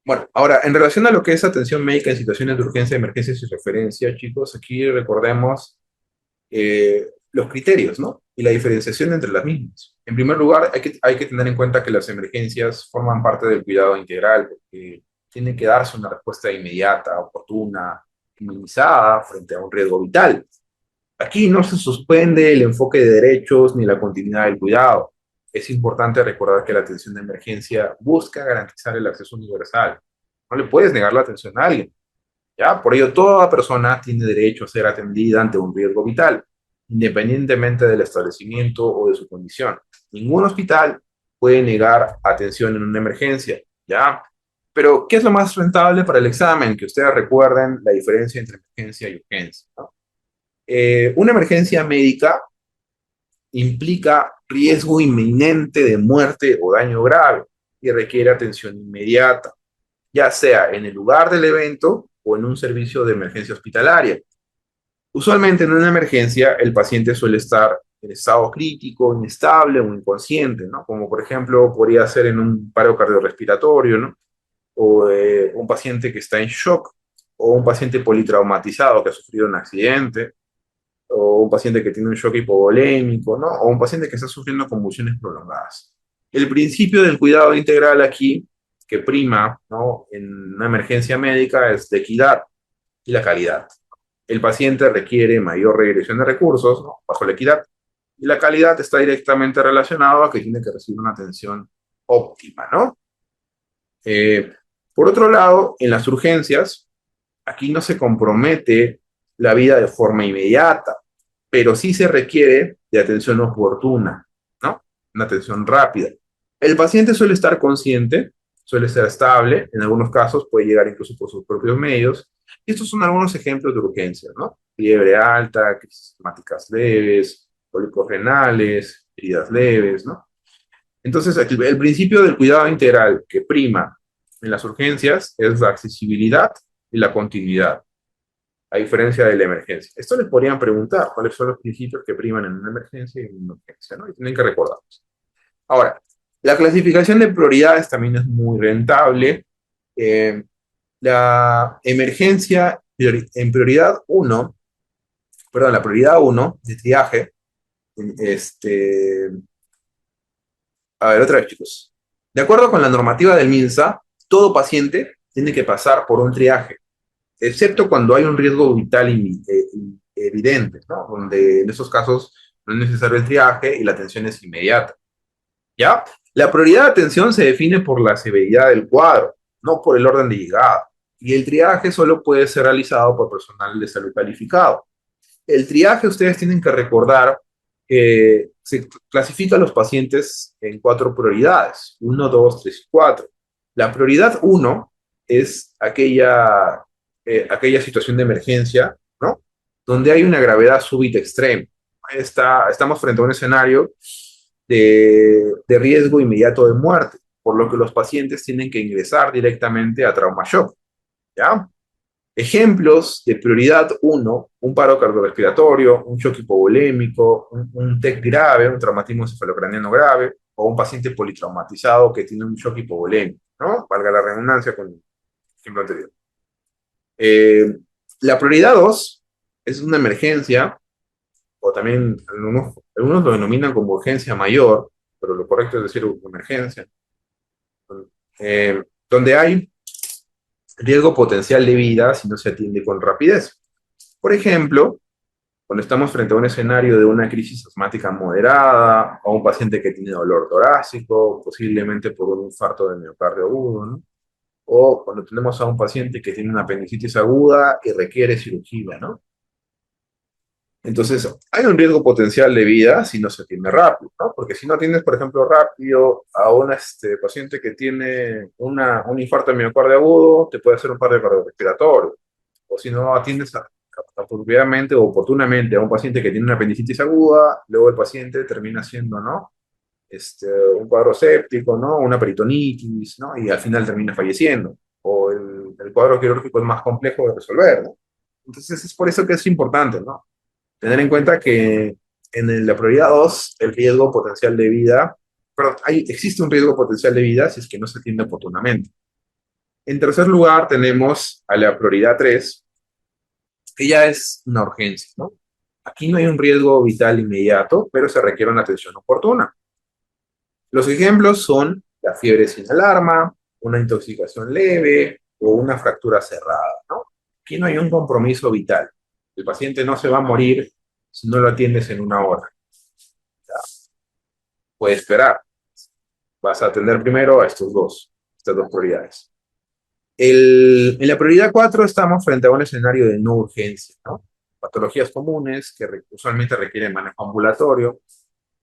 Bueno, ahora, en relación a lo que es atención médica en situaciones de urgencia, emergencias y referencia, chicos, aquí recordemos los criterios, ¿no? Y la diferenciación entre las mismas. En primer lugar, hay que tener en cuenta que las emergencias forman parte del cuidado integral, porque tiene que darse una respuesta inmediata, oportuna, minimizada frente a un riesgo vital. Aquí no se suspende el enfoque de derechos ni la continuidad del cuidado. Es importante recordar que la atención de emergencia busca garantizar el acceso universal. No le puedes negar la atención a alguien, ¿ya? Por ello, toda persona tiene derecho a ser atendida ante un riesgo vital, independientemente del establecimiento o de su condición. Ningún hospital puede negar atención en una emergencia, ¿ya? Pero, ¿qué es lo más rentable para el examen? Que ustedes recuerden la diferencia entre emergencia y urgencia, ¿no? Una emergencia médica implica riesgo inminente de muerte o daño grave y requiere atención inmediata, ya sea en el lugar del evento o en un servicio de emergencia hospitalaria. Usualmente en una emergencia el paciente suele estar en estado crítico, inestable o inconsciente, ¿no? Como por ejemplo podría ser en un paro cardiorrespiratorio, ¿no? O un paciente que está en shock, o un paciente politraumatizado que ha sufrido un accidente, o un paciente que tiene un shock hipovolémico, ¿no? O un paciente que está sufriendo convulsiones prolongadas. El principio del cuidado integral aquí, que prima, ¿no? En una emergencia médica, es de equidad y la calidad. El paciente requiere mayor regresión de recursos, ¿no? Bajo la equidad, y la calidad está directamente relacionada a que tiene que recibir una atención óptima, ¿no? Eh, por otro lado, en las urgencias, aquí no se compromete la vida de forma inmediata, pero sí se requiere de atención oportuna, ¿no? Una atención rápida. El paciente suele estar consciente, suele ser estable, en algunos casos puede llegar incluso por sus propios medios. Y estos son algunos ejemplos de urgencias, ¿no? Fiebre alta, crisis hemáticas leves, cólicos renales, heridas leves, ¿no? Entonces, el principio del cuidado integral que prima en las urgencias es la accesibilidad y la continuidad, a diferencia de la emergencia. Esto les podrían preguntar cuáles son los principios que priman en una emergencia y en una urgencia, ¿no? Y tienen que recordarlos. Ahora, la clasificación de prioridades también es muy rentable. Eh, la emergencia en prioridad uno, perdón, la prioridad uno de triaje, este, a ver, otra vez, chicos. De acuerdo con la normativa del MINSA, todo paciente tiene que pasar por un triaje, excepto cuando hay un riesgo vital evidente, ¿no? Donde en esos casos no es necesario el triaje y la atención es inmediata, ¿ya? La prioridad de atención se define por la severidad del cuadro, no por el orden de llegada. Y el triaje solo puede ser realizado por personal de salud calificado. El triaje ustedes tienen que recordar que se clasifica a los pacientes en cuatro prioridades, uno, 2, 3 y 4. La prioridad uno es aquella situación de emergencia, ¿no? Donde hay una gravedad súbita extrema. Estamos frente a un escenario de riesgo inmediato de muerte, por lo que los pacientes tienen que ingresar directamente a trauma shock, ¿ya? Ejemplos de prioridad uno, un paro cardiorrespiratorio, un shock hipovolémico, un TEC grave, un traumatismo encefalocraniano grave, o un paciente politraumatizado que tiene un shock hipovolémico, ¿no? Valga la redundancia con el ejemplo anterior. Eh, la prioridad 2 es una emergencia, o también algunos lo denominan como urgencia mayor, pero lo correcto es decir emergencia, donde hay riesgo potencial de vida si no se atiende con rapidez. Por ejemplo, cuando estamos frente a un escenario de una crisis asmática moderada, o un paciente que tiene dolor torácico, posiblemente por un infarto de miocardio agudo, ¿no? O cuando tenemos a un paciente que tiene una apendicitis aguda y requiere cirugía, ¿no? Entonces, hay un riesgo potencial de vida si no se atiende rápido, ¿no? Porque si no atiendes, por ejemplo, rápido a un paciente que tiene un infarto de miocardio agudo, te puede hacer un paro cardiorrespiratorio. O si no atiendes apropiadamente o oportunamente a un paciente que tiene una apendicitis aguda, luego el paciente termina siendo, ¿no? Un cuadro séptico, ¿no? Una peritonitis, ¿no? Y al final termina falleciendo. O el cuadro quirúrgico es más complejo de resolver, ¿no? Entonces es por eso que es importante, ¿no? Tener en cuenta que la prioridad 2 el riesgo potencial de vida, perdón, existe un riesgo potencial de vida si es que no se atiende oportunamente. En tercer lugar, tenemos a la prioridad 3, que ya es una urgencia, ¿no? Aquí no hay un riesgo vital inmediato, pero se requiere una atención oportuna. Los ejemplos son la fiebre sin alarma, una intoxicación leve o una fractura cerrada, ¿no? Aquí no hay un compromiso vital. El paciente no se va a morir si no lo atiendes en una hora. Puede esperar. Vas a atender primero a estas dos prioridades. En la prioridad 4 estamos frente a un escenario de no urgencia, ¿no? Patologías comunes que usualmente requieren manejo ambulatorio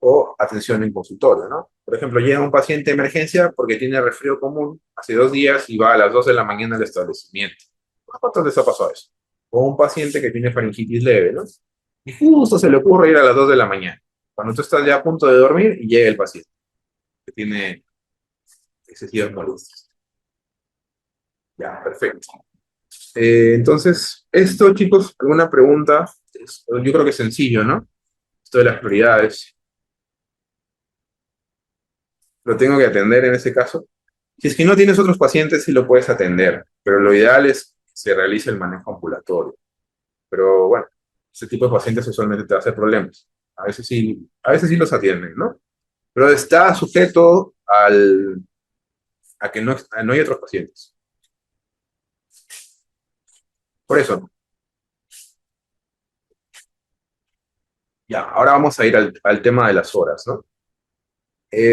o atención en consultorio, ¿no? Por ejemplo, llega un paciente de emergencia porque tiene resfrío común hace 2 días y va a las 2 de la mañana al establecimiento. ¿Cuántas veces ha pasado eso? O un paciente que tiene faringitis leve, ¿no? Y justo se le ocurre ir a las 2 de la mañana, cuando tú estás ya a punto de dormir y llega el paciente que tiene excesivas molestias. Ya, perfecto. Entonces, esto, chicos, alguna pregunta. Yo creo que es sencillo, ¿no? Esto de las prioridades. ¿Lo tengo que atender en ese caso? Si es que no tienes otros pacientes, sí lo puedes atender, pero lo ideal es que se realice el manejo ambulatorio. Pero bueno, ese tipo de pacientes usualmente te va a hacer problemas. A veces sí los atienden, ¿no? Pero está sujeto a que no hay otros pacientes. Por eso, ya, ahora vamos a ir al tema de las horas, ¿no?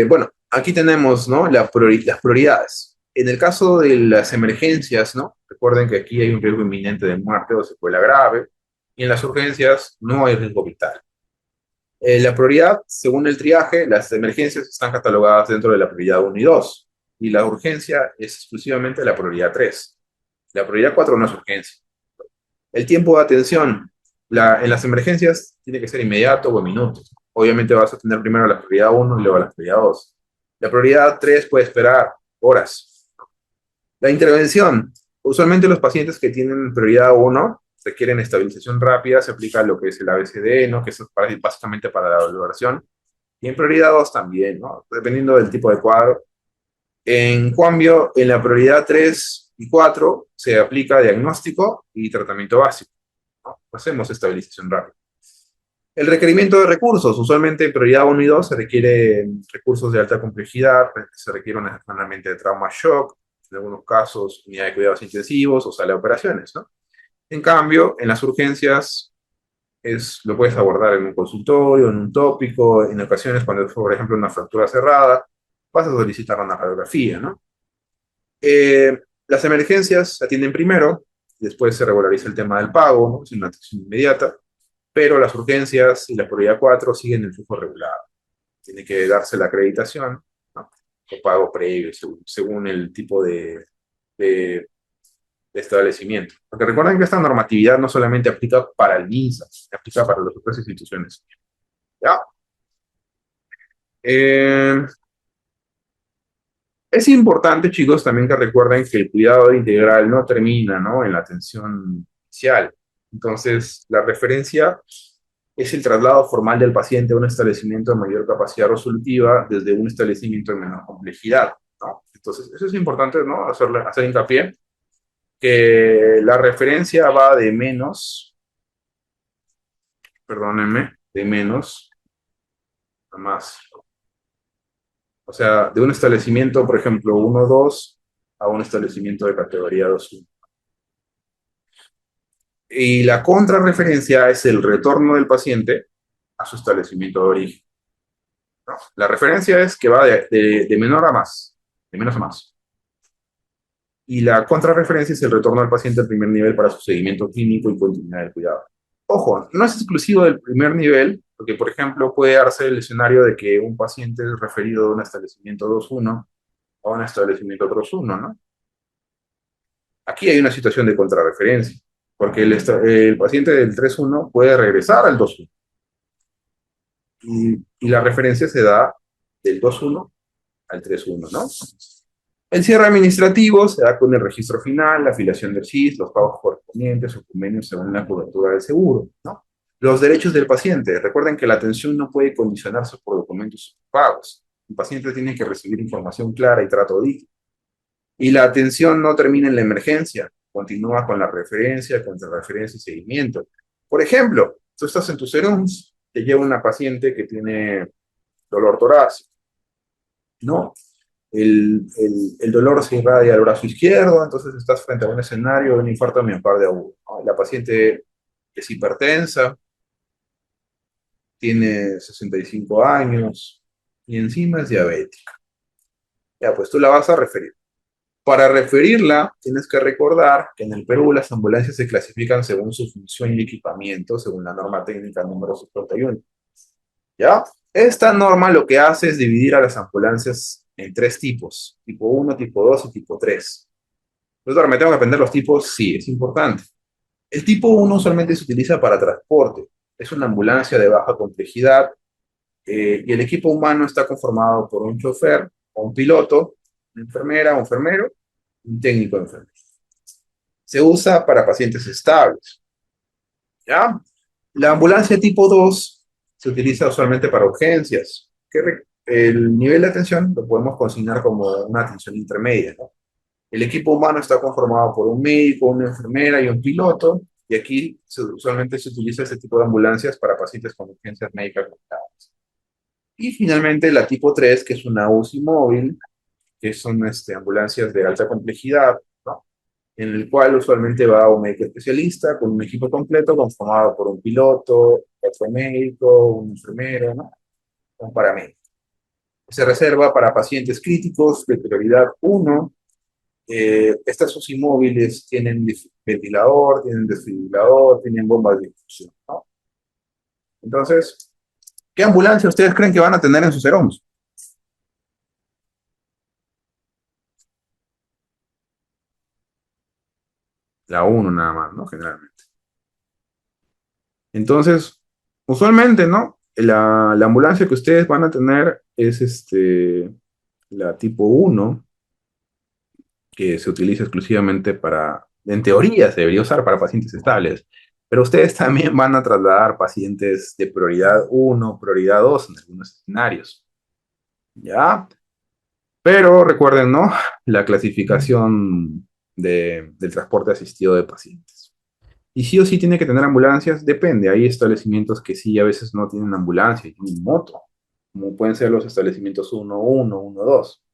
Bueno, aquí tenemos, ¿no? Las prioridades. En el caso de las emergencias, ¿no? Recuerden que aquí hay un riesgo inminente de muerte o secuela grave, y en las urgencias no hay riesgo vital. La prioridad, según el triaje, las emergencias están catalogadas dentro de la prioridad 1 y 2, y la urgencia es exclusivamente la prioridad 3. La prioridad 4 no es urgencia. El tiempo de atención en las emergencias tiene que ser inmediato o en minutos. Obviamente vas a tener primero la prioridad 1 y luego la prioridad 2. La prioridad 3 puede esperar horas. La intervención. Usualmente los pacientes que tienen prioridad 1 requieren estabilización rápida, se aplica lo que es el ABCD, ¿no? Que es básicamente para la valoración. Y en prioridad 2 también, ¿no? Dependiendo del tipo de cuadro. En cambio, en la prioridad 3 y 4 se aplica diagnóstico y tratamiento básico, ¿no? Hacemos estabilización rápida. El requerimiento de recursos. Usualmente en prioridad 1 y 2 se requieren recursos de alta complejidad, se requiere un tratamiento de trauma shock, en algunos casos unidad de cuidados intensivos o sala de operaciones, ¿no? En cambio, en las urgencias lo puedes abordar en un consultorio, en un tópico, en ocasiones cuando es, por ejemplo, una fractura cerrada, vas a solicitar una radiografía, ¿no? Las emergencias se atienden primero, después se regulariza el tema del pago, ¿no? Es una atención inmediata, pero las urgencias y la prioridad 4 siguen el flujo regular. Tiene que darse la acreditación, ¿no? O pago previo, según el tipo de establecimiento. Porque recuerden que esta normatividad no solamente aplica para el MINSA, aplica para las otras instituciones. ¿Ya? Eh, Es importante, chicos, también que recuerden que el cuidado integral no termina, ¿no? En la atención inicial. Entonces, la referencia es el traslado formal del paciente a un establecimiento de mayor capacidad resolutiva desde un establecimiento de menor complejidad, ¿no? Entonces, eso es importante, ¿no? Hacer hincapié que la referencia va de menos, perdónenme, de menos a más. O sea, de un establecimiento, por ejemplo, 1-2 a un establecimiento de categoría 2-1. Y la contrarreferencia es el retorno del paciente a su establecimiento de origen, ¿no? La referencia es que va de menor a más, de menos a más. Y la contrarreferencia es el retorno del paciente al primer nivel para su seguimiento clínico y continuidad del cuidado. Ojo, no es exclusivo del primer nivel, porque, por ejemplo, puede darse el escenario de que un paciente es referido de un establecimiento 2-1 a un establecimiento 3-1, ¿no? Aquí hay una situación de contrarreferencia, porque el paciente del 3-1 puede regresar al 2-1. Y la referencia se da del 2-1 al 3-1, ¿no? El cierre administrativo se da con el registro final, la afiliación del CIS, los pagos correspondientes o convenios según la cobertura del seguro, ¿no? Los derechos del paciente. Recuerden que la atención no puede condicionarse por documentos pagos. El paciente tiene que recibir información clara y trato digno. Y la atención no termina en la emergencia, continúa con la referencia, contrarreferencia y seguimiento. Por ejemplo, tú estás en tu serums, te lleva una paciente que tiene dolor torácico, ¿no? El dolor se irradia al brazo izquierdo, entonces estás frente a un escenario de un infarto miocardio agudo, ¿no? La paciente es hipertensa, tiene 65 años y encima es diabética. Ya, pues tú la vas a referir. Para referirla, tienes que recordar que en el Perú las ambulancias se clasifican según su función y equipamiento, según la norma técnica número 51. ¿Ya? Esta norma lo que hace es dividir a las ambulancias en tres tipos, tipo uno, tipo 2 y tipo 3. Entonces, ahora me tengo que aprender los tipos, sí, es importante. El tipo uno usualmente se utiliza para transporte. Es una ambulancia de baja complejidad y el equipo humano está conformado por un chofer o un piloto, una enfermera o enfermero, un técnico de enfermero. Se usa para pacientes estables. ¿Ya? La ambulancia tipo 2 se utiliza usualmente para urgencias. El nivel de atención lo podemos consignar como una atención intermedia, ¿no? El equipo humano está conformado por un médico, una enfermera y un piloto, y aquí usualmente se utiliza este tipo de ambulancias para pacientes con urgencias médicas graves. Y finalmente la tipo 3 que es una UCI móvil, que son ambulancias de alta complejidad, ¿no? En el cual usualmente va un médico especialista con un equipo completo conformado por un piloto, otro médico, un enfermero, ¿no? Un paramédico. Se reserva para pacientes críticos de prioridad uno. Estas UCI móviles tienen ventilador, tienen desfibrilador, tienen bombas de infusión, ¿no? Entonces, ¿qué ambulancia ustedes creen que van a tener en sus serums? La uno nada más, ¿no? Generalmente. Entonces, usualmente, ¿no? La ambulancia que ustedes van a tener es la tipo uno que se utiliza exclusivamente para, en teoría se debería usar para pacientes estables, pero ustedes también van a trasladar pacientes de prioridad uno, prioridad 2 en algunos escenarios, ¿ya? Pero recuerden, ¿no? La clasificación del transporte asistido de pacientes. Y sí o sí tiene que tener ambulancias, depende. Hay establecimientos que sí a veces no tienen ambulancia y tienen moto, como pueden ser los establecimientos 1-1, 1-2.